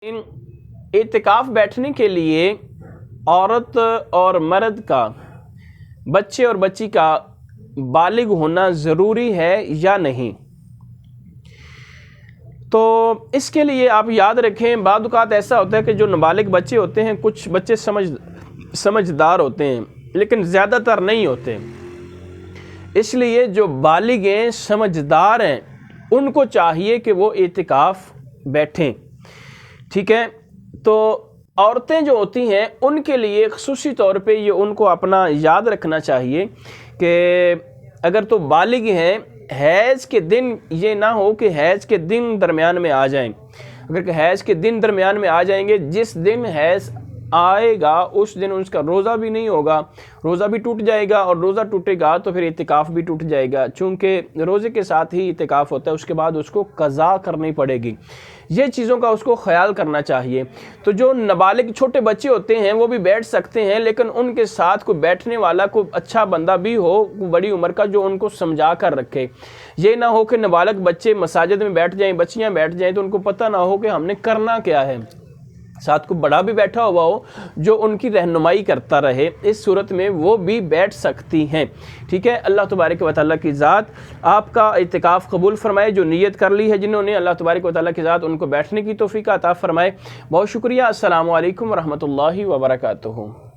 اعتکاف بیٹھنے کے لیے عورت اور مرد کا، بچے اور بچی کا بالغ ہونا ضروری ہے یا نہیں؟ تو اس کے لیے آپ یاد رکھیں، بعض اوقات ایسا ہوتا ہے کہ جو نابالغ بچے ہوتے ہیں، کچھ بچے سمجھدار ہوتے ہیں لیکن زیادہ تر نہیں ہوتے، اس لیے جو بالغ ہیں، سمجھدار ہیں، ان کو چاہیے کہ وہ اعتکاف بیٹھیں، ٹھیک ہے؟ تو عورتیں جو ہوتی ہیں ان کے لیے خصوصی طور پہ یہ ان کو اپنا یاد رکھنا چاہیے کہ اگر تو بالغ ہیں، حیض کے دن یہ نہ ہو کہ حیض کے دن درمیان میں آ جائیں۔ اگر حیض کے دن درمیان میں آ جائیں گے، جس دن حیض آئے گا اس دن اس کا روزہ بھی نہیں ہوگا، روزہ بھی ٹوٹ جائے گا، اور روزہ ٹوٹے گا تو پھر اعتکاف بھی ٹوٹ جائے گا، چونکہ روزے کے ساتھ ہی اعتکاف ہوتا ہے، اس کے بعد اس کو قضا کرنی پڑے گی۔ یہ چیزوں کا اس کو خیال کرنا چاہیے۔ تو جو نابالغ چھوٹے بچے ہوتے ہیں وہ بھی بیٹھ سکتے ہیں، لیکن ان کے ساتھ کوئی بیٹھنے والا کوئی اچھا بندہ بھی ہو بڑی عمر کا، جو ان کو سمجھا کر رکھے۔ یہ نہ ہو کہ نابالغ بچے مساجد میں بیٹھ جائیں، بچیاں بیٹھ جائیں تو ان کو پتہ نہ ہو کہ ہم نے کرنا کیا ہے، ساتھ کو بڑا بھی بیٹھا ہوا ہو جو ان کی رہنمائی کرتا رہے، اس صورت میں وہ بھی بیٹھ سکتی ہیں، ٹھیک ہے؟ اللہ تبارک و تعالیٰ کی ذات آپ کا اعتکاف قبول فرمائے، جو نیت کر لی ہے جنہوں نے، اللہ تبارک و تعالیٰ کی ذات ان کو بیٹھنے کی توفیق عطا فرمائے۔ بہت شکریہ۔ السلام علیکم ورحمۃ اللہ وبرکاتہ۔